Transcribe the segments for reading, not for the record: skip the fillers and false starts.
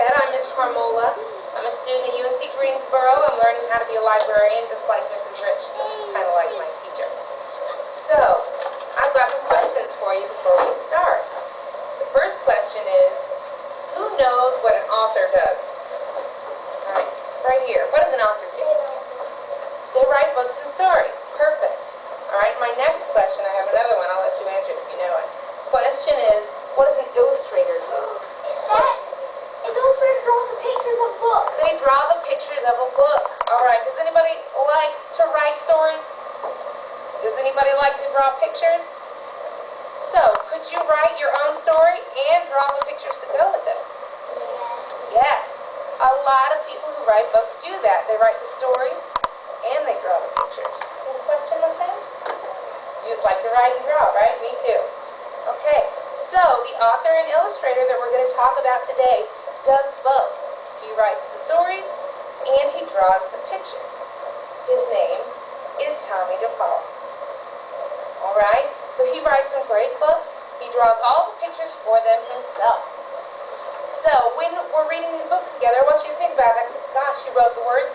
said, I'm Ms. Carmola. I'm a student at UNC Greensboro. I'm learning how to be a librarian just like Mrs. Rich, so she's kind of like my teacher. So, I've got some questions for you before we start. The first question is, who knows what an author does? All right here. What does an author do? They write books and stories. Perfect. All right, my next question, I have another one. I'll let you answer it if you know it. Question is, what does an illustrator do? An illustrator draws the pictures of books. They draw the pictures of a book. All right, does anybody like to write stories? Does anybody like to draw pictures? So, could you write your own story and draw the pictures to go with it? Yes. A lot of people who write books do that. They write the stories and they draw the pictures. Any question with that? You just like to write and draw, right? Me too. Okay, so the author and illustrator that we're going to talk about today does both. He writes the stories and he draws the pictures. His name is Tommy DePaul. Alright, so he writes some great books. He draws all the pictures for them himself. So when we're reading these books together, I want you to think about it. Gosh, he wrote the words,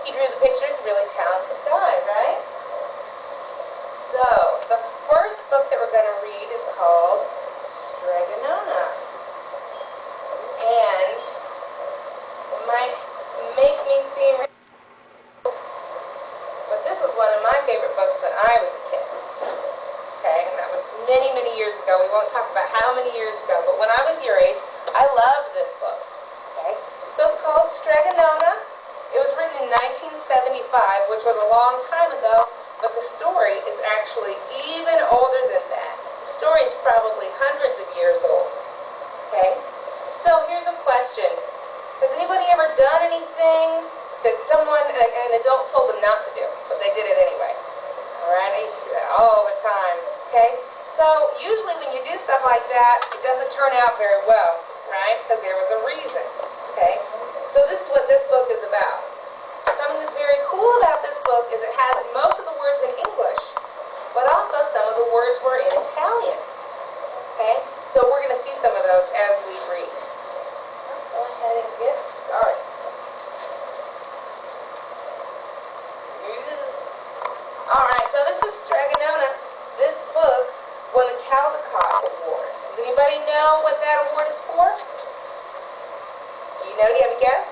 he drew the pictures, really talented guy, right? So, the first book that we're going to read is called Stregonona. And it might make me seem, but this was one of my favorite books when I was a kid. Okay, and that was many, many years ago. We won't talk about how many years ago, but when I was your age, I loved this book. Okay, so it's called Stregonona. It was written in 1975, which was a long time ago. But the story is actually even older than that. The story is probably hundreds of years old. Okay? So here's a question. Has anybody ever done anything that someone, an adult told them not to do, but they did it anyway? Alright, I used to do that all the time. Okay? So usually when you do stuff like that, it doesn't turn out very well, right? Because there was a reason. Okay? So this is what this book is about. Something that's very cool about this book is it has most of the words in English, but also some of the words were in Italian. Okay? So we're going to see some of those as we read. So let's go ahead and get started. Alright, so this is Stregonona. This book won the Caldecott Award. Does anybody know what that award is for? Do you know? Do you have a guess?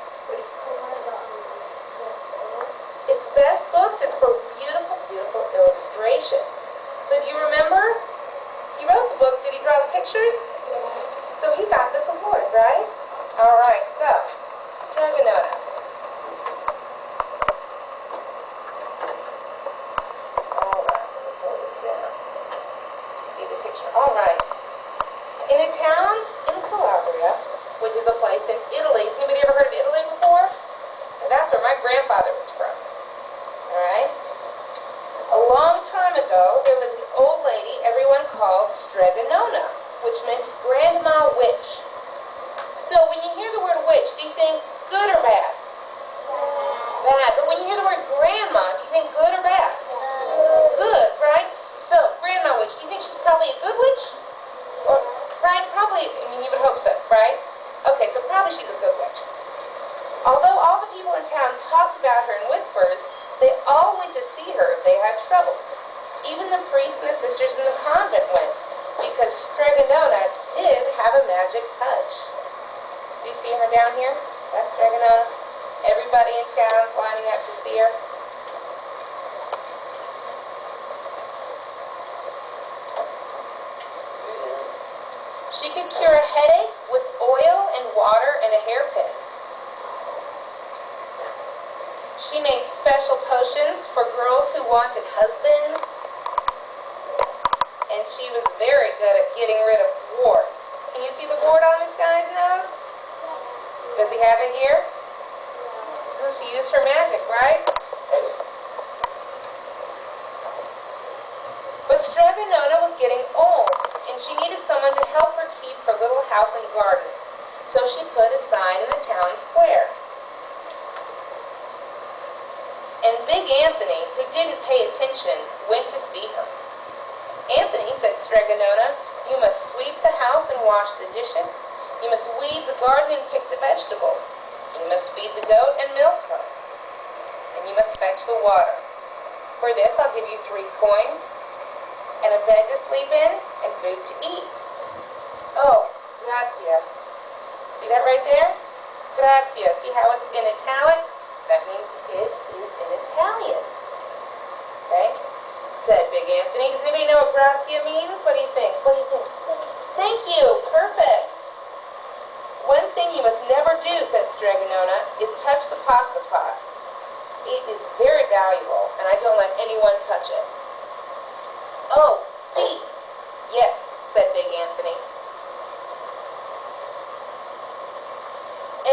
It's best books. It's for beautiful, beautiful illustrations. So if you remember, he wrote the book. Did he draw the pictures? So he got this award, right? All right. So Stregonona. All right. Let me pull this down. See the picture. All right. In a town in Calabria, which is a place in Italy. Has anybody ever heard of Italy before? That's where my grandfather was from. Alright? A long time ago, there lived an old lady everyone called Stregonona, which meant grandma witch. So when you hear the word witch, do you think good or bad? Bad. But when you hear the word grandma, do you think good or bad? Good, right? So, grandma witch, do you think she's probably a good witch? Or, right? Probably, I mean, you would hope so, right? Okay, so probably she's a good witch. Although all the people in town talked about her in whispers, they all went to see her if they had troubles. Even the priests and the sisters in the convent went, because Stregonona did have a magic touch. Do you see her down here? That's Stregonona. Everybody in town's lining up to see her. She could cure a headache with oil and water and a hairpin. She made special potions for girls who wanted husbands. And she was very good at getting rid of warts. Can you see the wart on this guy's nose? Does he have it here? Oh, she used her magic, right? But Stregonona was getting old, and she needed someone to help her keep her little house and garden. So she put a sign in the town square. And Big Anthony, who didn't pay attention, went to see her. Anthony, said Stregonona, you must sweep the house and wash the dishes, You must weed the garden and pick the vegetables. You must feed the goat and milk her. And you must fetch the water. For this, I'll give you 3 coins, and a bed to sleep in, and food to eat. Oh, grazie. See that right there? Grazie. See how it's in italics? That means it is in Italian. Okay? Said Big Anthony. Does anybody know what grazie means? What do you think? What do you think? Thank you. Perfect. One thing you must never do, said Stregonona, is touch the pasta pot. It is very valuable, and I don't let anyone touch it. Oh, see. Yes, said Big Anthony.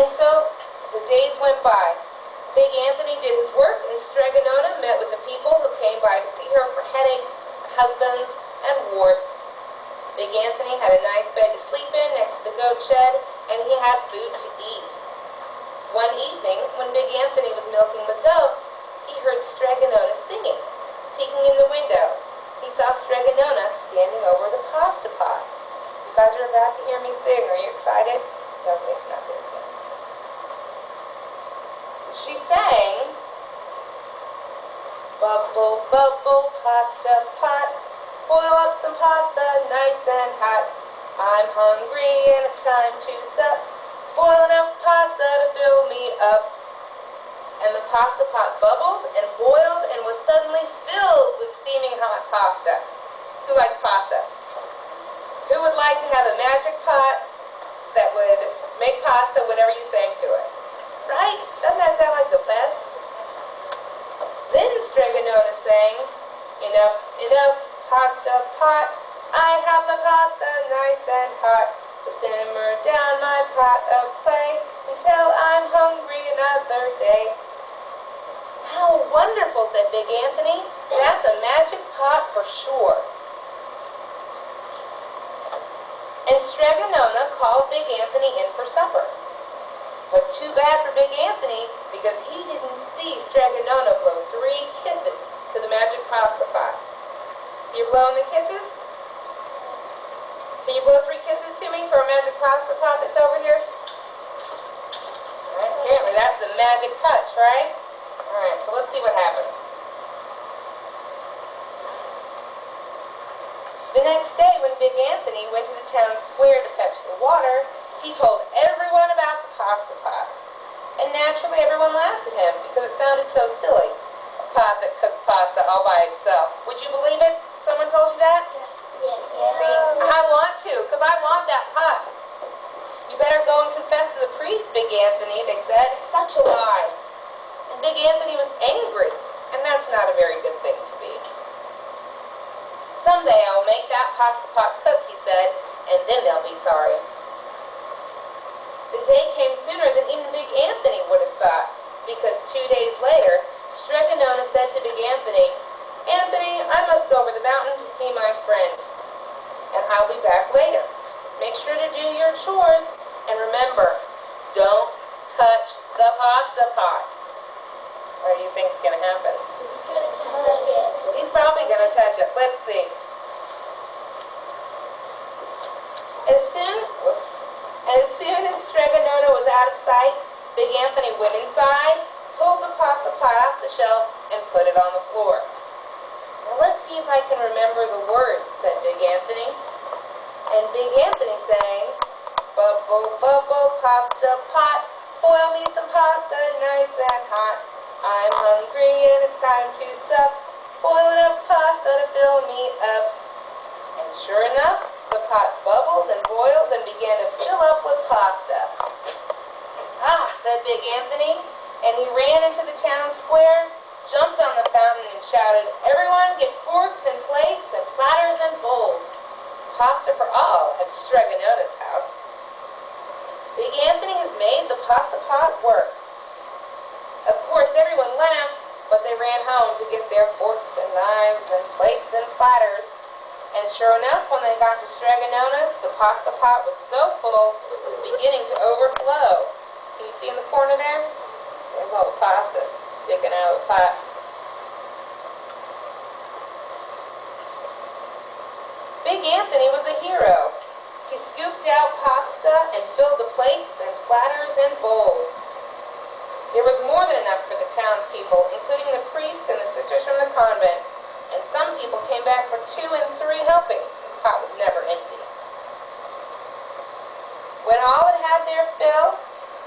And so the days went by. Big Anthony did his work, and Stregonona met with the people who came by to see her for headaches, husbands, and warts. Big Anthony had a nice bed to sleep in next to the goat shed, and he had food to eat. One evening, when Big Anthony was milking the goat, he heard Stregonona singing. Peeking in the window, he saw Stregonona standing over the pasta pot. You guys are about to hear me sing. Are you excited? Okay, not very good. She sang, bubble, bubble, pasta pot, boil up some pasta, nice and hot. I'm hungry and it's time to sup. Boil enough pasta to fill me up. And the pasta pot bubbled and boiled and was suddenly filled with steaming hot pasta. Who likes pasta? Who would like to have a magic pot that would make pasta whenever you sang to it? Right? Doesn't that sound like the best? Then Stregonona sang, enough, enough, pasta pot. I have my pasta nice and hot. So simmer down my pot of clay until I'm hungry another day. How wonderful, said Big Anthony. That's a magic pot for sure. And Stregonona called Big Anthony in for supper. But too bad for Big Anthony, because he didn't see Stregonona blow 3 kisses to the magic pasta pot. See her blowing the kisses? Can you blow 3 kisses to me to our magic pasta pot that's over here? Alright, apparently that's the magic touch, right? Alright, so let's see what happens. The next day, when Big Anthony went to the town square to fetch the water, he told everyone about the pasta pot. And naturally, everyone laughed at him because it sounded so silly. A pot that cooked pasta all by itself. Would you believe it? Someone told you that? Yes. Yes. See, I want to, because I want that pot. You better go and confess to the priest, Big Anthony, they said. Such a lie. And Big Anthony was angry, and that's not a very good thing to be. Someday I will make that pasta pot cook, he said, and then they'll be sorry. The day came sooner than even Big Anthony would have thought, because 2 days later, Stregonona said to Big Anthony, Anthony, I must go over the mountain to see my friend, and I'll be back later. Make sure to do your chores, and remember, don't touch the pasta pot. What do you think is going to happen? He's probably going to touch it. Let's see. As soon as Stregonona was out of sight, Big Anthony went inside, pulled the pasta pot off the shelf, and put it on the floor. Now let's see if I can remember the words, said Big Anthony. And Big Anthony sang, bubble, bubble, pasta pot, boil me some pasta nice and hot. I'm hungry and it's time to sup. Boil enough pasta to fill me up. And sure enough, the pot bubbled and boiled and began to fill up with pasta. Ah, said Big Anthony, and he ran into the town square, jumped on the fountain and shouted, everyone get forks and plates and platters and bowls. Pasta for all at Stregonona's house. Big Anthony has made the pasta pot work. Of course, everyone laughed, but they ran home to get their forks and knives and plates and platters. And sure enough, when they got to Stregonona's, the pasta pot was so full, it was beginning to overflow. Can you see in the corner there? There's all the pasta sticking out of the pot. Big Anthony was a hero. He scooped out pasta and filled back for 2 and 3 helpings. The pot was never empty. When all had had their fill,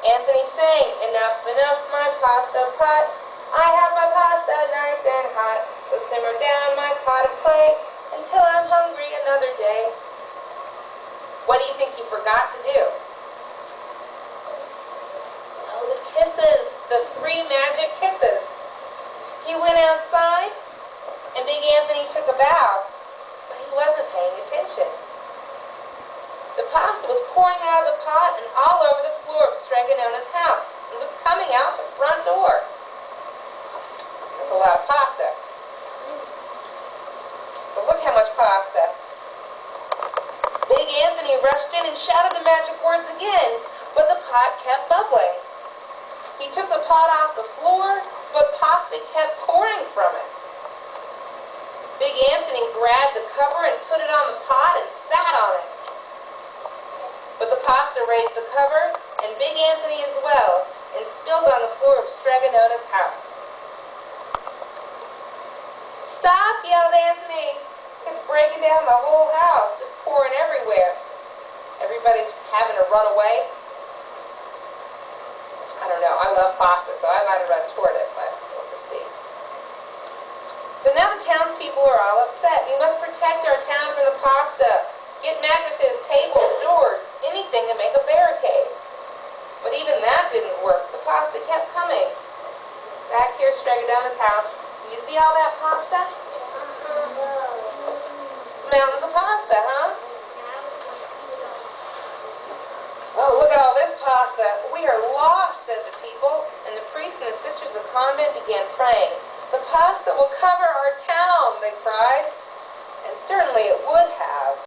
Anthony sang, "Enough, enough, my pasta pot. I have my pasta nice and hot. So simmer down my pot of clay until I'm hungry another day." What do you think he forgot to do? Oh, the kisses, the 3 magic kisses. He went outside, and Big Anthony took a bow, but he wasn't paying attention. The pasta was pouring out of the pot and all over the floor of Stregonona's house, and was coming out the front door. That's a lot of pasta. So look how much pasta. Big Anthony rushed in and shouted the magic words again, but the pot kept bubbling. He took the pot off the floor, but pasta kept pouring from it. Big Anthony grabbed the cover and put it on the pot and sat on it. But the pasta raised the cover, and Big Anthony as well, and spilled on the floor of Stregonona's house. "Stop!" yelled Anthony. "It's breaking down the whole house, just pouring everywhere." Everybody's having to run away. I don't know, I love pasta, so I might have run toward it, but we'll just see. So now the townspeople are all upset. "We must protect our town from the pasta. Get mattresses, tables, doors, anything to make a barricade." But even that didn't work. The pasta kept coming. Back here at Stregonona's house, you see all that pasta? It's mountains of pasta, huh? "Oh, look at all this pasta. We are lost," said the people, and the priests and the sisters of the convent began praying. "The pasta will cover our town," they cried. And certainly it would have.